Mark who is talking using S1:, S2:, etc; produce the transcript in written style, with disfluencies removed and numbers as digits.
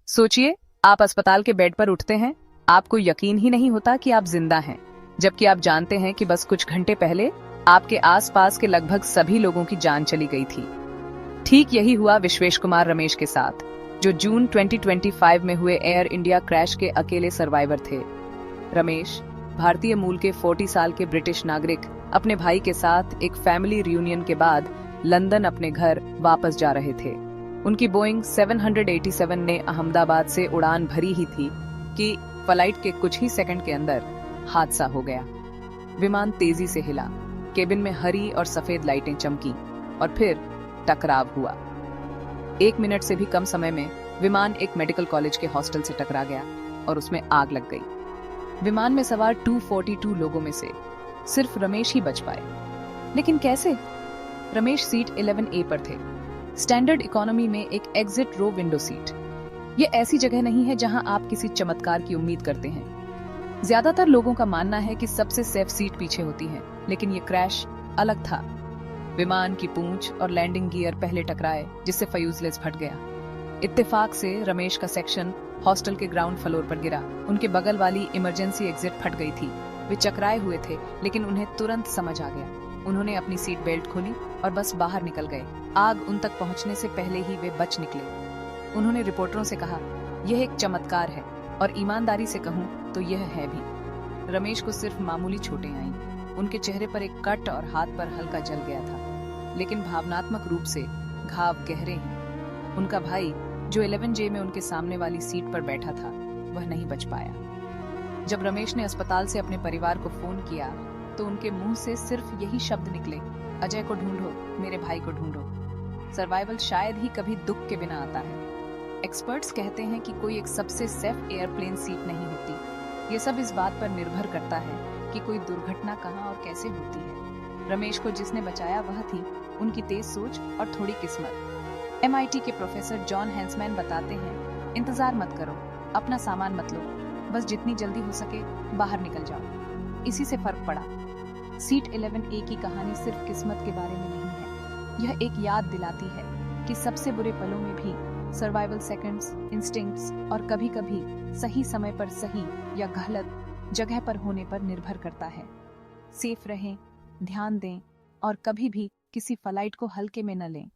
S1: सोचिए, आप अस्पताल के बेड पर उठते हैं, आपको यकीन ही नहीं होता कि आप जिंदा हैं, जबकि आप जानते हैं कि बस कुछ घंटे पहले आपके आसपास के लगभग सभी लोगों की जान चली गई थी। ठीक यही हुआ विश्वेश कुमार रमेश के साथ, जो जून 2025 में हुए एयर इंडिया क्रैश के अकेले सर्वाइवर थे। रमेश, भारतीय मूल के 40 साल के ब्रिटिश नागरिक, अपने भाई के साथ एक फैमिली रियूनियन के बाद लंदन अपने घर वापस जा रहे थे। उनकी बोइंग 787 ने अहमदाबाद से उड़ान भरी ही थी कि फ्लाइट के कुछ ही सेकंड के अंदर हादसा हो गया। विमान तेजी से हिला, केबिन में हरी और सफेद लाइटें चमकी और फिर टकराव हुआ। 1 मिनट से भी कम समय में विमान एक मेडिकल कॉलेज के हॉस्टल से टकरा गया और उसमें आग लग गई। विमान में सवार 242 लोगों में से सिर्फ रमेश ही बच पाए। लेकिन कैसे? रमेश सीट 11A पर थे, स्टैंडर्ड इकोनॉमी में एक एग्जिट रो विंडो सीट। ये ऐसी जगह नहीं है जहां आप किसी चमत्कार की उम्मीद करते हैं। ज्यादातर लोगों का मानना है कि सबसे सेफ सीट पीछे होती है, लेकिन ये क्रैश अलग था। विमान की पूंछ और लैंडिंग गियर पहले टकराए, जिससे फ्यूजलेस फट गया। इत्तेफाक से रमेश का सेक्शन हॉस्टल के ग्राउंड फ्लोर पर गिरा। उनके बगल वाली इमरजेंसी एग्जिट फट गई थी। वे चकराए हुए थे, लेकिन उन्हें तुरंत समझ आ गया। उन्होंने अपनी सीट बेल्ट खोली और बस बाहर निकल गए। आग उन तक पहुंचने से पहले ही वे बच निकले। उन्होंने रिपोर्टरों से कहा, यह एक चमत्कार है, और ईमानदारी से कहूं तो यह है भी। रमेश को सिर्फ मामूली चोटें आईं। उनके चेहरे पर एक कट और हाथ पर हल्का जल गया था, लेकिन भावनात्मक रूप से घाव गहरे हैं। उनका भाई, जो 11J में उनके सामने वाली सीट पर बैठा था, वह नहीं बच पाया। जब रमेश ने अस्पताल से अपने परिवार को फोन किया तो उनके मुंह से सिर्फ यही शब्द निकले, अजय को ढूंढो, मेरे भाई को ढूंढो। सर्वाइवल शायद ही कभी दुख के बिना आता है। एक्सपर्ट्स कहते हैं कि कोई एक सबसे सेफ एयरप्लेन सीट नहीं होती। ये सब इस बात पर निर्भर करता है कि कोई दुर्घटना कहां और कैसे होती है। रमेश को जिसने बचाया वह थी उनकी तेज सोच और थोड़ी किस्मत। MIT के प्रोफेसर जॉन हैंसमैन बताते हैं, इंतजार मत करो, अपना सामान मत लो, बस जितनी जल्दी हो सके बाहर निकल जाओ। इसी से फर्क पड़ा। सीट 11A की कहानी सिर्फ किस्मत के बारे में नहीं है। यह एक याद दिलाती है कि सबसे बुरे पलों में भी सर्वाइवल सेकंड्स, इंस्टिंक्ट्स और कभी-कभी सही समय पर सही या गलत जगह पर होने पर निर्भर करता है। सेफ रहें, ध्यान दें और कभी भी किसी फ्लाइट को हल्के में न लें।